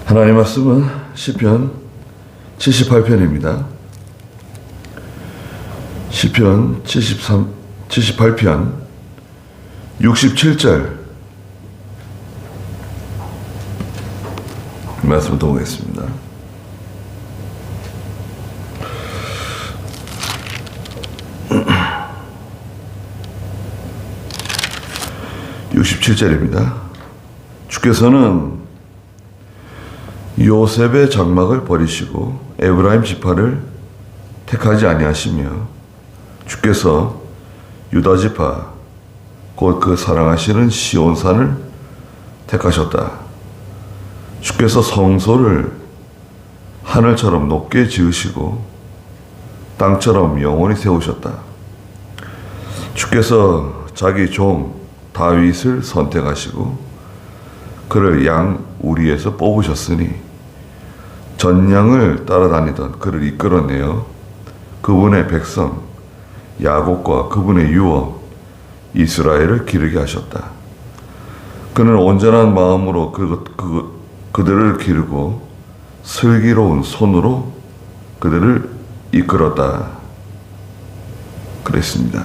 하나님 말씀은 시편 78편입니다. 시편 78편 67절 말씀을 보겠습니다. (67절입니다) 주께서는 요셉의 장막을 버리시고 에브라임 지파를 택하지 아니하시며 주께서 유다 지파 곧 그 사랑하시는 시온산을 택하셨다. 주께서 성소를 하늘처럼 높게 지으시고 땅처럼 영원히 세우셨다. 주께서 자기 종 다윗을 선택하시고 그를 양 우리에서 뽑으셨으니 전양을 따라다니던 그를 이끌어내어 그분의 백성 야곱과 그분의 유업 이스라엘을 기르게 하셨다. 그는 온전한 마음으로 그들을 기르고 슬기로운 손으로 그들을 이끌었다. 그랬습니다.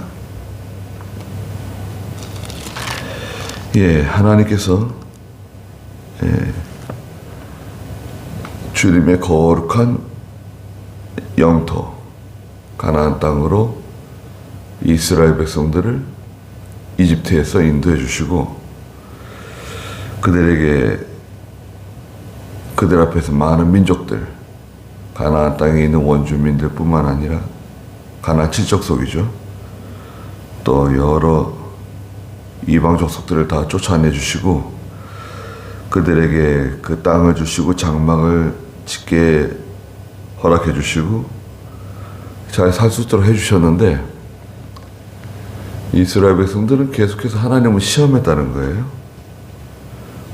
하나님께서 주님의 거룩한 영토 가나안 땅으로 이스라엘 백성들을 이집트에서 인도해 주시고 그들 앞에서 많은 민족들 가나안 땅에 있는 원주민들 뿐만 아니라 가나안 칠족속이죠. 또 여러 이방 족속들을 다 쫓아내 주시고 그들에게 그 땅을 주시고 장막을 짓게 허락해 주시고 잘 살 수 있도록 해주셨는데 이스라엘 백성들은 계속해서 하나님을 시험했다는 거예요.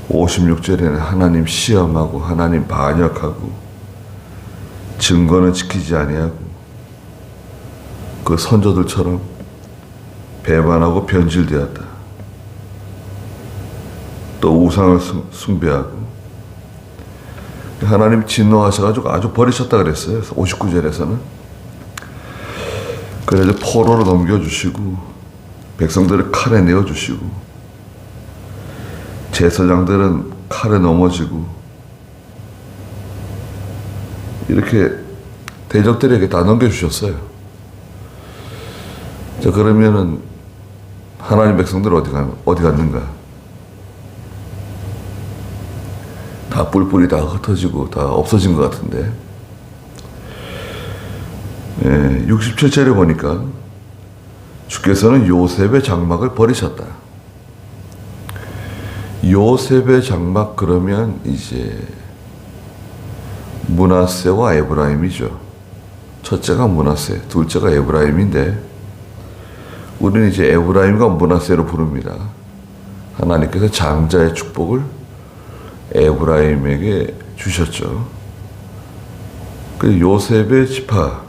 56절에는 하나님 시험하고 하나님 반역하고 증거는 지키지 아니하고 그 선조들처럼 배반하고 변질되었다. 또 우상을 숭배하고 하나님 진노하셔가지고 아주 버리셨다 그랬어요. 59절에서는 그래서 포로로 넘겨주시고 백성들을 칼에 내어주시고 제사장들은 칼에 넘어지고 이렇게 대적들에게 다 넘겨주셨어요. 자, 그러면은 하나님 백성들 어디 갔는가? 다 뿔뿔이 다 흩어지고 다 없어진 것 같은데 67절에 보니까 주께서는 요셉의 장막을 버리셨다. 요셉의 장막 그러면 이제 므낫세와 에브라임이죠. 첫째가 므낫세, 둘째가 에브라임인데 우리는 이제 에브라임과 므낫세로 부릅니다. 하나님께서 장자의 축복을 에브라임에게 주셨죠. 그 요셉의 지파,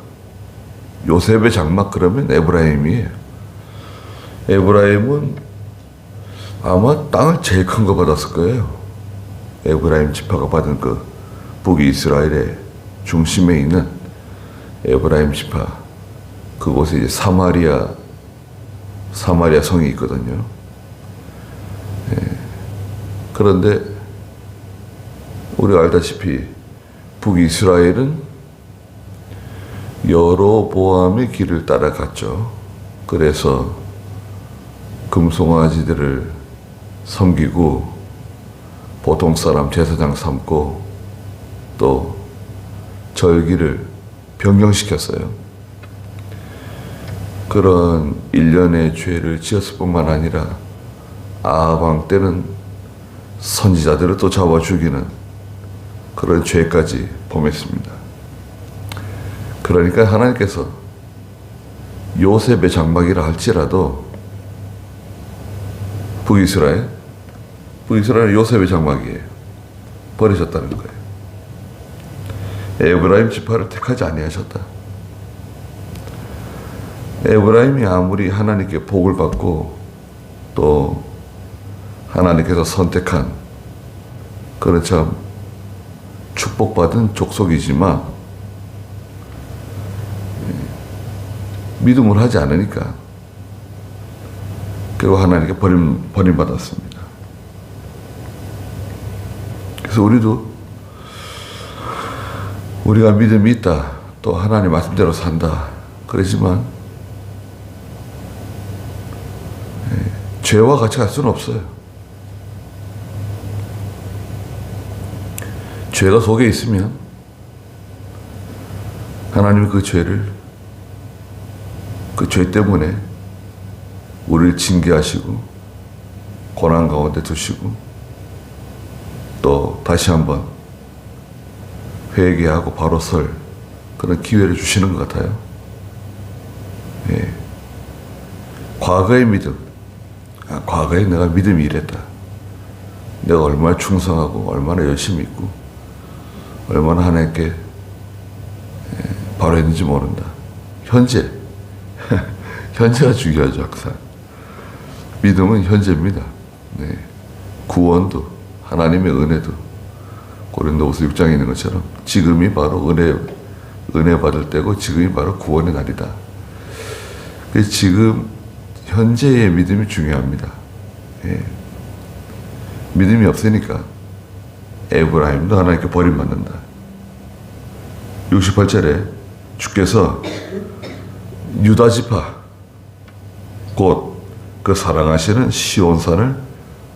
요셉의 장막 그러면 에브라임이에요. 에브라임은 아마 땅을 제일 큰 거 받았을 거예요. 에브라임 지파가 받은 그 북이스라엘의 중심에 있는 에브라임 지파, 그곳에 이제 사마리아 성이 있거든요. 그런데 우리가 알다시피 북이스라엘은 여로보암의 길을 따라갔죠. 그래서 금송아지들을 섬기고 보통 사람 제사장 삼고 또 절기를 변경시켰어요. 그런 일련의 죄를 지었을 뿐만 아니라 아합 왕 때는 선지자들을 또 잡아 죽이는 그런 죄까지 범했습니다. 그러니까 하나님께서 요셉의 장막이라 할지라도 북이스라엘 요셉의 장막이에요. 버리셨다는 거예요. 에브라임 지파를 택하지 아니하셨다. 에브라임이 아무리 하나님께 복을 받고 또 하나님께서 선택한 그런 참 축복받은 족속이지만 믿음을 하지 않으니까 결국 하나님께 버림받았습니다. 그래서 우리가 믿음이 있다, 또 하나님 말씀대로 산다 그러지만 죄와 같이 갈 수는 없어요. 죄가 속에 있으면 하나님이 그 죄 때문에 우리를 징계하시고 고난 가운데 두시고 또 다시 한번 회개하고 바로 설 그런 기회를 주시는 것 같아요. 예. 과거의 믿음, 과거에 내가 믿음이 이랬다, 내가 얼마나 충성하고 얼마나 열심히 있고 얼마나 하나님께 바로 했는지 모른다. 현재가 중요하죠. 항상 믿음은 현재입니다. 네. 구원도 하나님의 은혜도 고린도후서 6장에 있는 것처럼 지금이 바로 은혜 받을 때고 지금이 바로 구원의 날이다. 그래서 지금 현재의 믿음이 중요합니다. 예. 믿음이 없으니까 에브라임도 하나님께 버림받는다. 68절에 주께서 유다 지파 곧 그 사랑하시는 시온산을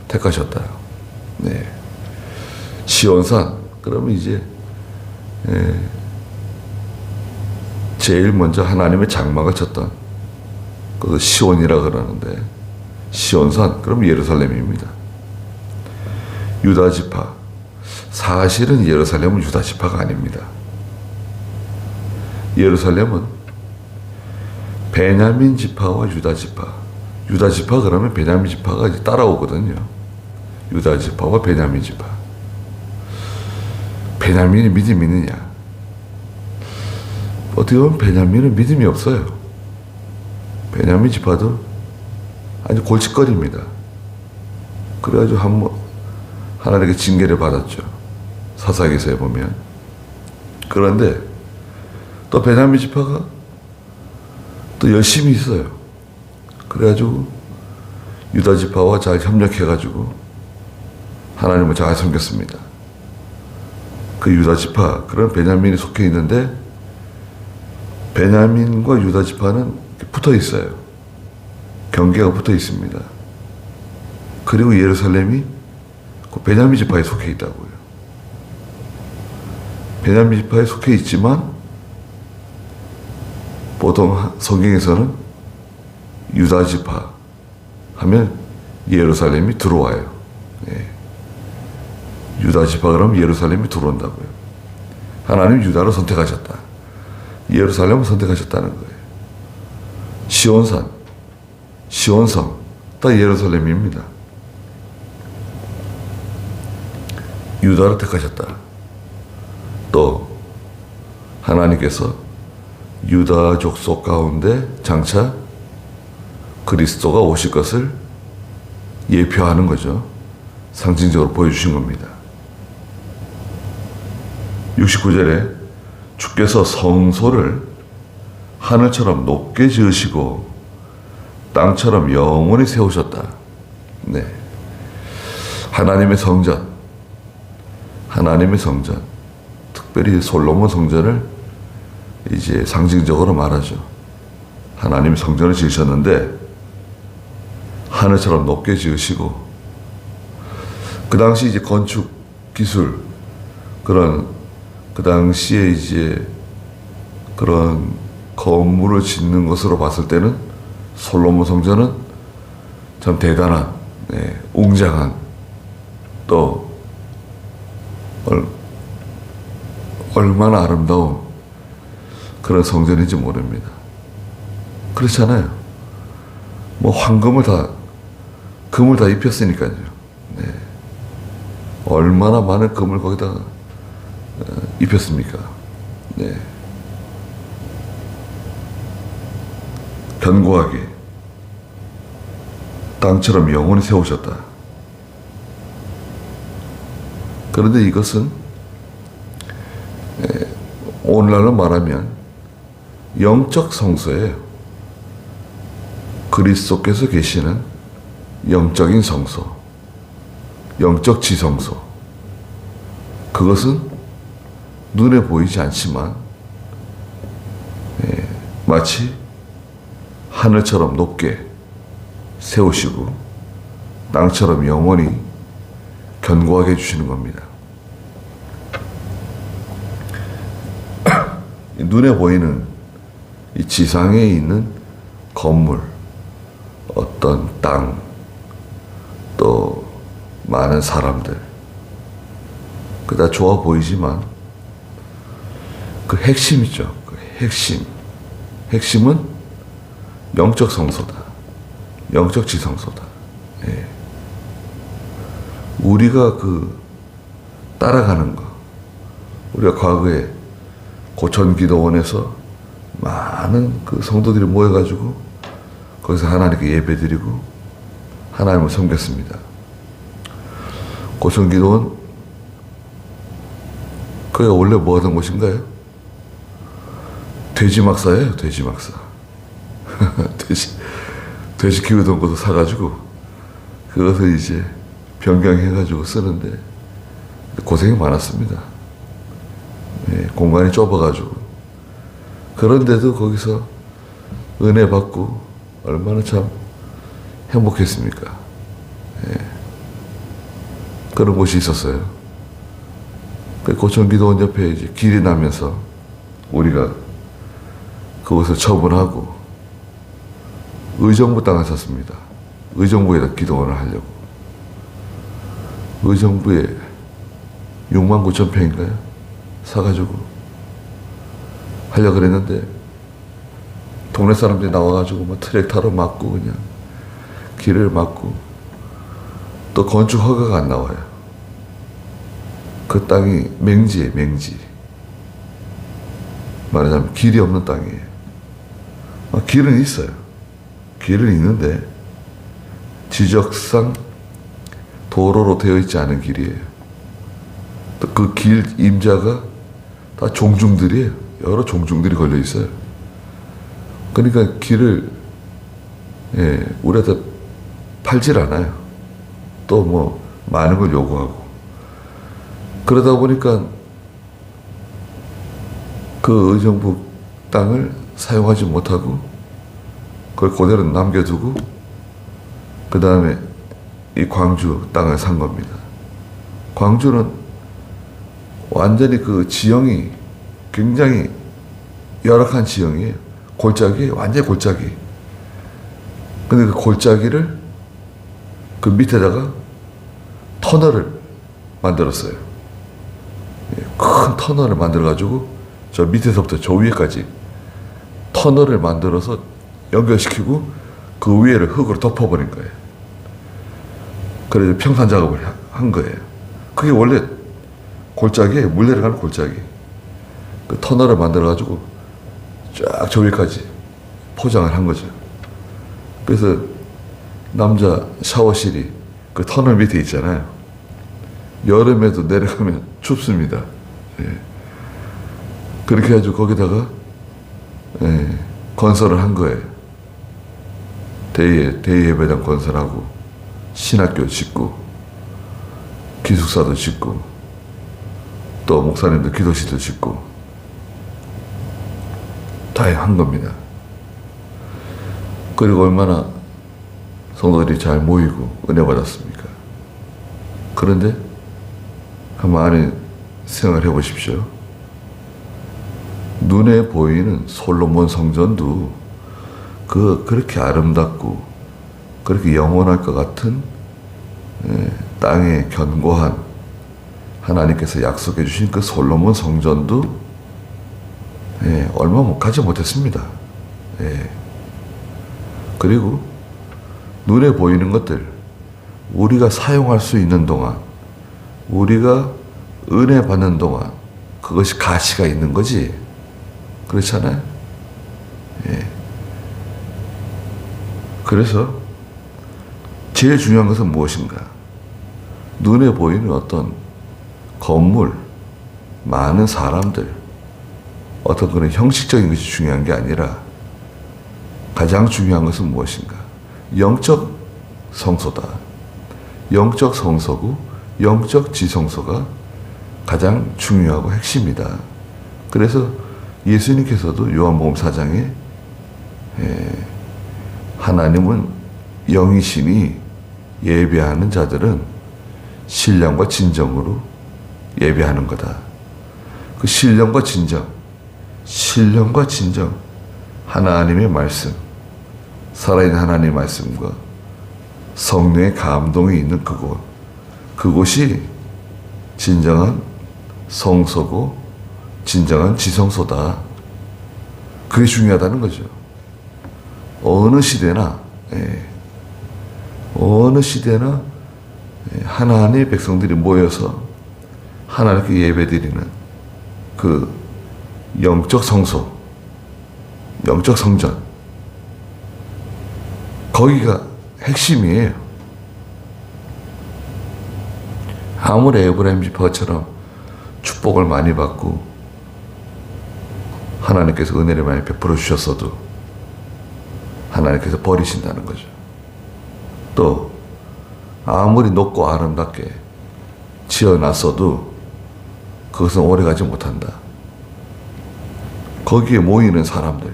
택하셨다. 네. 시온산 그러면 이제 제일 먼저 하나님의 장막을 쳤던 그 시온이라 그러는데 시온산 그럼 예루살렘입니다. 유다 지파, 사실은 예루살렘은 유다 지파가 아닙니다. 예루살렘은 베냐민 지파와 유다 지파, 유다 지파 그러면 베냐민 지파가 이제 따라오거든요. 유다 지파와 베냐민 지파. 베냐민이 믿음이 있느냐? 어떻게 보면 베냐민은 믿음이 없어요. 베냐민 지파도 아주 골칫거리입니다. 그래가지고 하나님께 징계를 받았죠. 사사기서에 보면. 그런데 또 베냐민 지파가 또 열심히 있어요. 그래가지고 유다 지파와 잘 협력해가지고 하나님을 잘 섬겼습니다. 그 유다 지파, 그런 베냐민이 속해 있는데 베냐민과 유다 지파는 붙어 있어요. 경계가 붙어 있습니다. 그리고 예루살렘이 그 베냐민 지파에 속해 있다고요. 베냐민 지파에 속해 있지만 보통 성경에서는 유다 지파 하면 예루살렘이 들어와요. 예. 유다 지파 그러면 예루살렘이 들어온다고요. 하나님 유다를 선택하셨다. 예루살렘을 선택하셨다는 거예요. 시온성 다 예루살렘입니다. 유다를 택하셨다. 또 하나님께서 유다 족속 가운데 장차 그리스도가 오실 것을 예표하는 거죠. 상징적으로 보여주신 겁니다. 69절에 주께서 성소를 하늘처럼 높게 지으시고 땅처럼 영원히 세우셨다. 네. 하나님의 성전, 특별히 솔로몬 성전을 이제 상징적으로 말하죠. 하나님이 성전을 지으셨는데 하늘처럼 높게 지으시고, 그 당시 이제 건축 기술, 그 당시에 이제 그런 건물을 짓는 것으로 봤을 때는 솔로몬 성전은 참 대단한, 웅장한, 또 얼마나 아름다운 그런 성전인지 모릅니다. 그렇잖아요. 뭐 금을 다 입혔으니까요. 네. 얼마나 많은 금을 거기다가 입혔습니까? 네. 견고하게 땅처럼 영원히 세우셨다. 그런데 이것은 오늘날로 말하면 영적 성소예요. 그리스도께서 계시는 영적인 성소, 영적 지성소. 그것은 눈에 보이지 않지만 마치 하늘처럼 높게 세우시고 땅처럼 영원히 견고하게 해주시는 겁니다. 눈에 보이는 이 지상에 있는 건물, 어떤 땅, 또 많은 사람들, 그다 좋아 보이지만 그 핵심 있죠. 그 핵심은 영적 성소다. 영적 지성소다. 예. 우리가 그 따라가는 거, 우리가 과거에 고천기도원에서 많은 그 성도들이 모여가지고 거기서 하나님께 예배드리고 하나님을 섬겼습니다. 고천기도원 그게 원래 뭐 하던 곳인가요? 돼지막사예요. 돼지막사. 돼지 키우던 것도 사가지고 그것을 이제 변경해가지고 쓰는데 고생이 많았습니다. 예, 공간이 좁아가지고. 그런데도 거기서 은혜 받고 얼마나 참 행복했습니까? 예. 그런 곳이 있었어요. 고천기도원 옆에 이제 길이 나면서 우리가 그곳을 처분하고 의정부 땅을 샀습니다. 의정부에다 기도원을 하려고. 의정부에 69,000평인가요? 사가지고 하려고 그랬는데 동네 사람들이 나와가지고 막 트랙터로 막고 그냥 길을 막고 또 건축 허가가 안 나와요. 그 땅이 맹지예요, 맹지. 말하자면 길이 없는 땅이에요. 길은 있어요. 길은 있는데 지적상 도로로 되어 있지 않은 길이에요. 또 그 길 임자가 다 종중들이에요. 여러 종중들이 걸려 있어요. 그러니까 길을 우리한테 팔질 않아요. 또 뭐 많은 걸 요구하고. 그러다 보니까 그 의정부 땅을 사용하지 못하고 그걸 그대로 남겨두고 그 다음에 이 광주 땅을 산 겁니다. 광주는 완전히 그 지형이 굉장히 열악한 지형이에요. 골짜기, 완전히 골짜기. 근데 그 골짜기를 그 밑에다가 터널을 만들었어요. 큰 터널을 만들어가지고 저 밑에서부터 저 위에까지 터널을 만들어서 연결시키고 그 위에를 흙으로 덮어버린 거예요. 그래서 평산 작업을 한 거예요. 그게 원래 골짜기에 물 내려가는 골짜기. 그 터널을 만들어가지고 쫙 저 위까지 포장을 한 거죠. 그래서 남자 샤워실이 그 터널 밑에 있잖아요. 여름에도 내려가면 춥습니다. 예. 그렇게 해가지고 거기다가 건설을 한 거예요. 대예배당 건설하고 신학교 짓고 기숙사도 짓고 또 목사님들 기도실도 짓고 다 한 겁니다. 그리고 얼마나 성도들이 잘 모이고 은혜 받았습니까? 그런데 한번 안에 생각을 해보십시오. 눈에 보이는 솔로몬 성전도 그렇게 아름답고 그렇게 영원할 것 같은 땅에 견고한 하나님께서 약속해 주신 그 솔로몬 성전도 얼마 가지 못했습니다. 그리고 눈에 보이는 것들 우리가 사용할 수 있는 동안 우리가 은혜 받는 동안 그것이 가치가 있는 거지. 그렇잖아요. 그래서 제일 중요한 것은 무엇인가? 눈에 보이는 어떤 건물, 많은 사람들, 어떤 그런 형식적인 것이 중요한 게 아니라 가장 중요한 것은 무엇인가? 영적 성소다. 영적 성소고 영적 지성소가 가장 중요하고 핵심이다. 그래서 예수님께서도 요한복음 4장에 하나님은 영이시니 예배하는 자들은 신령과 진정으로 예배하는 거다. 그 신령과 진정, 하나님의 말씀, 살아있는 하나님의 말씀과 성령의 감동이 있는 그곳이 진정한 성소고 진정한 지성소다. 그게 중요하다는 거죠. 어느 시대나 하나님의 백성들이 모여서 하나님께 예배드리는 그 영적 성소, 영적 성전, 거기가 핵심이에요. 아무리 에브라임 지파처럼 축복을 많이 받고 하나님께서 은혜를 많이 베풀어 주셨어도 하나님께서 버리신다는 거죠. 또 아무리 높고 아름답게 지어놨어도 그것은 오래가지 못한다. 거기에 모이는 사람들,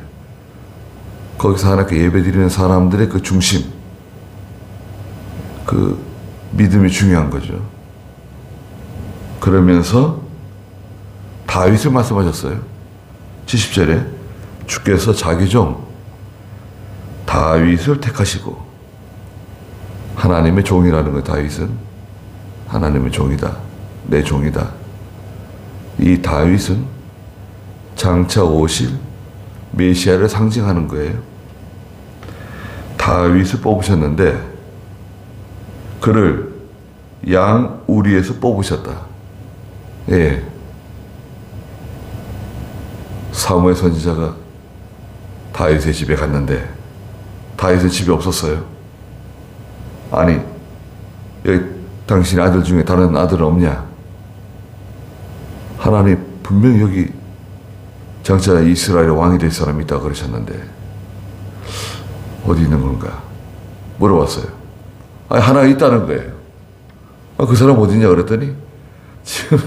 거기서 하나님께 예배드리는 사람들의 그 중심, 그 믿음이 중요한 거죠. 그러면서 다윗을 말씀하셨어요. 70절에 주께서 자기 종 다윗을 택하시고, 하나님의 종이라는 거, 다윗은 하나님의 종이다. 내 종이다. 이 다윗은 장차 오실 메시아를 상징하는 거예요. 다윗을 뽑으셨는데 그를 양 우리에서 뽑으셨다. 예. 사무엘 선지자가 다윗의 집에 갔는데 다윗의 집이 없었어요. 아니, 여기 당신의 아들 중에 다른 아들은 없냐? 하나님 분명히 여기 장차 이스라엘의 왕이 될 사람이 있다 그러셨는데 어디 있는 건가? 물어봤어요. 아니, 하나 있다는 거예요. 그 사람 어디냐 그랬더니 지금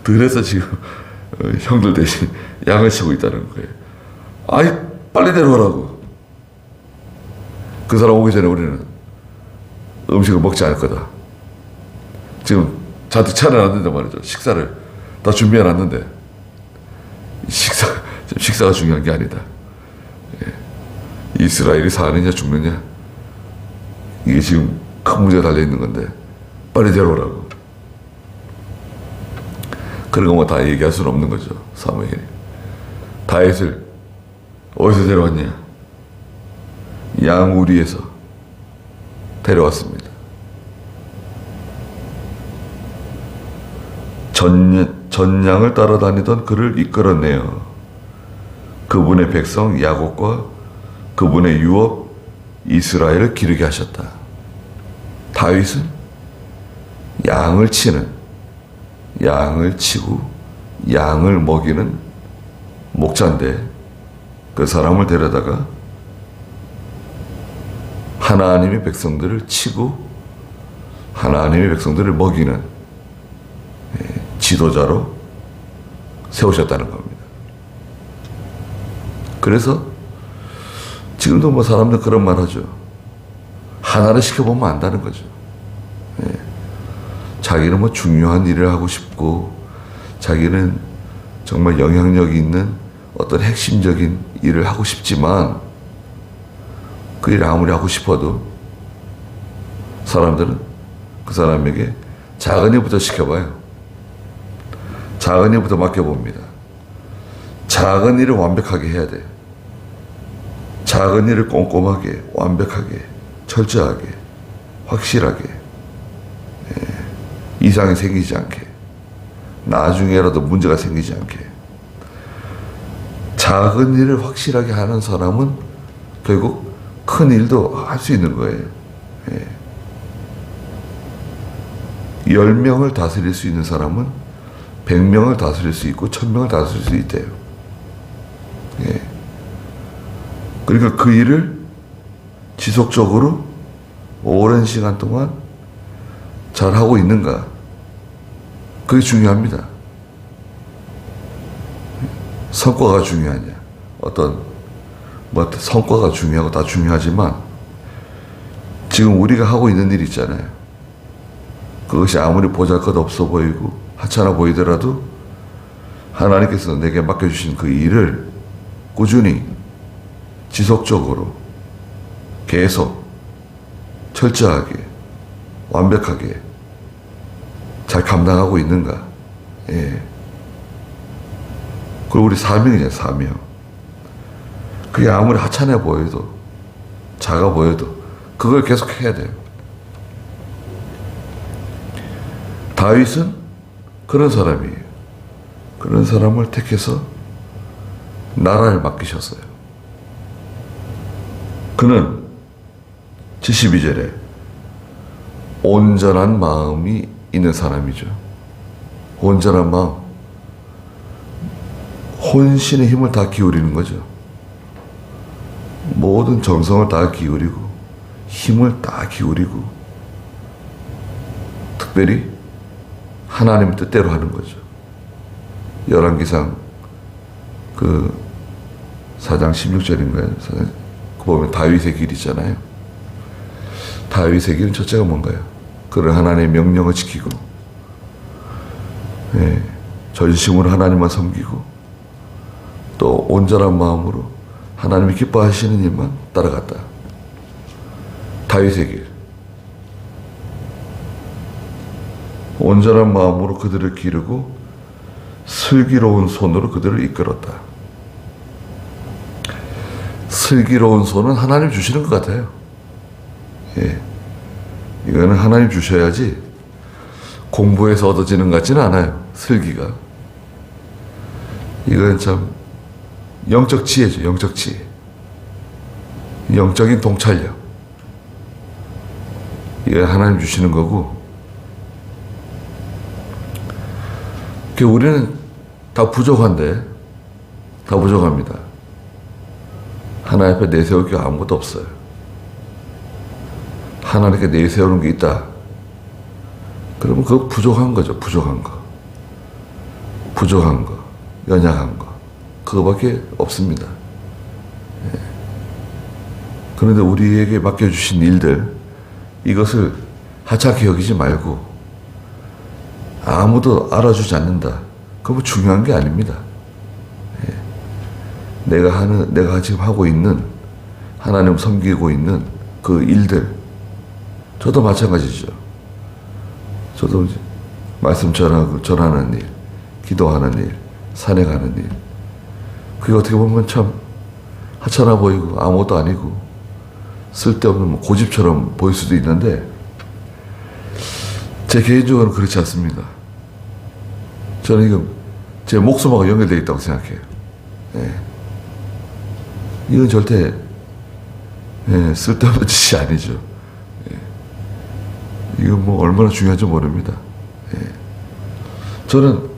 들에서 지금 형들 대신 양을 치고 있다는 거예요. 아니, 빨리 내려오라고. 그 사람 오기 전에 우리는 음식을 먹지 않을 거다. 지금 잔뜩 차려놨는데 말이죠. 식사를 다 준비해놨는데 식사가 중요한 게 아니다. 예. 이스라엘이 사느냐 죽느냐, 이게 지금 큰 문제가 달려있는 건데 빨리 데려오라고. 그런 거 뭐 다 얘기할 수는 없는 거죠. 사무엘이 다윗을 어디서 데려왔냐? 양우리에서 데려왔습니다. 전양을 따라다니던 그를 이끌어내어 그분의 백성 야곱과 그분의 유업 이스라엘을 기르게 하셨다. 다윗은 양을 치고 양을 먹이는 목자인데 그 사람을 데려다가 하나님의 백성들을 치고 하나님의 백성들을 먹이는 지도자로 세우셨다는 겁니다. 그래서 지금도 뭐 사람들 그런 말 하죠. 하나를 시켜보면 안다는 거죠. 자기는 뭐 중요한 일을 하고 싶고 자기는 정말 영향력이 있는 어떤 핵심적인 일을 하고 싶지만 그 일을 아무리 하고 싶어도 사람들은 그 사람에게 작은 일부터 시켜봐요. 작은 일부터 맡겨봅니다. 작은 일을 완벽하게 해야 돼. 작은 일을 꼼꼼하게, 완벽하게, 철저하게, 확실하게, 이상이 생기지 않게, 나중에라도 문제가 생기지 않게. 작은 일을 확실하게 하는 사람은 결국 큰 일도 할 수 있는 거예요. 10명을 다스릴 수 있는 사람은 100명을 다스릴 수 있고 1000명을 다스릴 수 있대요. 예. 그러니까 그 일을 지속적으로 오랜 시간 동안 잘 하고 있는가? 그게 중요합니다. 성과가 중요하냐? 성과가 중요하고 다 중요하지만 지금 우리가 하고 있는 일 있잖아요. 그것이 아무리 보잘것없어 보이고 하찮아 보이더라도 하나님께서 내게 맡겨주신 그 일을 꾸준히 지속적으로 계속 철저하게 완벽하게 잘 감당하고 있는가. 예. 그리고 우리 사명이잖아요. 사명. 그게 아무리 하찮아 보여도 작아 보여도 그걸 계속 해야 돼요. 다윗은 그런 사람이에요. 그런 사람을 택해서 나라를 맡기셨어요. 그는 72절에 온전한 마음이 있는 사람이죠. 온전한 마음. 혼신의 힘을 다 기울이는 거죠. 모든 정성을 다 기울이고 힘을 다 기울이고 특별히 하나님 뜻대로 하는 거죠. 열왕기상 그 4장 16절인가요? 그 보면 다윗의 길 있잖아요. 다윗의 길은 첫째가 뭔가요? 그런 하나님의 명령을 지키고 전심으로 하나님만 섬기고 또 온전한 마음으로 하나님이 기뻐하시는 일만 따라갔다. 다윗의 길. 온전한 마음으로 그들을 기르고 슬기로운 손으로 그들을 이끌었다. 슬기로운 손은 하나님 주시는 것 같아요. 예. 이거는 하나님 주셔야지 공부해서 얻어지는 것 같지는 않아요. 슬기가. 이건 참 영적 지혜죠. 영적 지혜. 영적인 통찰력. 이게 하나님 주시는 거고 우리는 다 부족한데 다 부족합니다. 하나님 앞에 내세울 게 아무것도 없어요. 하나님께 내세우는 게 있다. 그러면 그거 부족한 거죠. 부족한 거. 부족한 거. 연약한 거. 그거밖에 없습니다. 예. 그런데 우리에게 맡겨주신 일들 이것을 하찮게 여기지 말고 아무도 알아주지 않는다. 그거 중요한 게 아닙니다. 예. 내가 지금 하고 있는 하나님 섬기고 있는 그 일들 저도 마찬가지죠. 저도 말씀 전하는 일, 기도하는 일, 산에 가는 일 그게 어떻게 보면 참 하찮아 보이고 아무것도 아니고 쓸데없는 고집처럼 보일 수도 있는데 제 개인적으로는 그렇지 않습니다. 저는 이거 제 목숨하고 연결되어 있다고 생각해요. 예. 이건 절대 쓸데없는 짓이 아니죠. 예. 이건 뭐 얼마나 중요한지 모릅니다. 예. 저는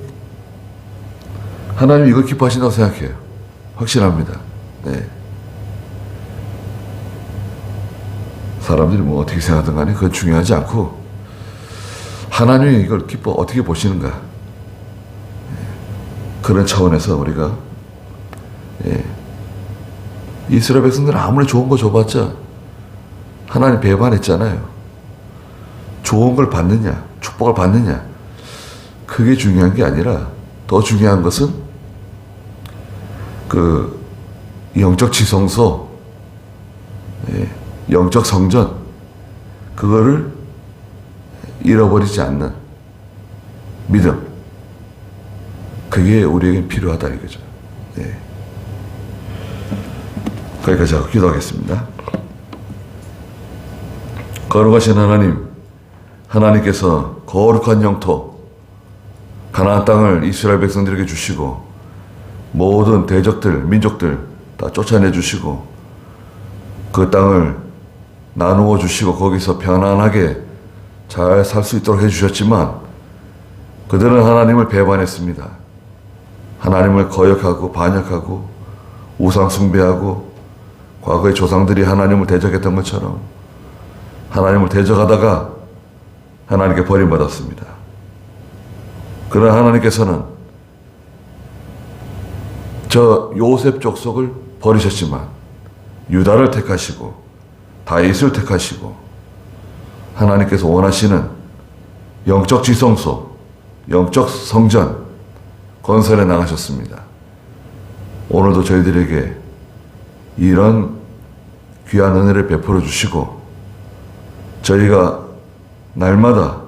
하나님이 이걸 기뻐하신다고 생각해요. 확신합니다. 예. 사람들이 뭐 어떻게 생각하든 간에 그건 중요하지 않고 하나님이 이걸 어떻게 보시는가. 그런 차원에서 우리가 이스라엘 백성들은 아무리 좋은 거 줘봤자 하나님 배반했잖아요. 좋은 걸 받느냐 축복을 받느냐 그게 중요한 게 아니라 더 중요한 것은 그 영적 지성소 영적 성전 그거를 잃어버리지 않는 믿음 그게 우리에게 필요하다 이거죠. 네. 거기까지 하고 기도하겠습니다. 거룩하신 하나님, 하나님께서 거룩한 영토 가나안 땅을 이스라엘 백성들에게 주시고 모든 대적들, 민족들 다 쫓아내 주시고 그 땅을 나누어 주시고 거기서 편안하게 잘 살 수 있도록 해주셨지만 그들은 하나님을 배반했습니다. 하나님을 거역하고 반역하고 우상 숭배하고 과거의 조상들이 하나님을 대적했던 것처럼 하나님을 대적하다가 하나님께 버림받았습니다. 그러나 하나님께서는 저 요셉 족속을 버리셨지만 유다를 택하시고 다윗을 택하시고 하나님께서 원하시는 영적 지성소, 영적 성전 건설해 나가셨습니다. 오늘도 저희들에게 이런 귀한 은혜를 베풀어 주시고 저희가 날마다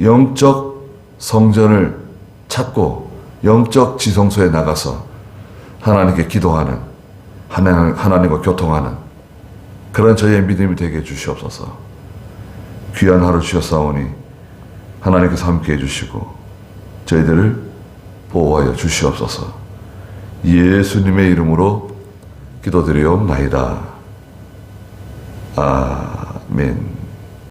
영적 성전을 찾고 영적 지성소에 나가서 하나님께 기도하는 하나님과 교통하는 그런 저희의 믿음이 되게 해주시옵소서. 귀한 하루 주셨사오니 하나님께서 함께 해주시고 저희들을 보호하여 주시옵소서. 예수님의 이름으로 기도드리옵나이다. 아멘.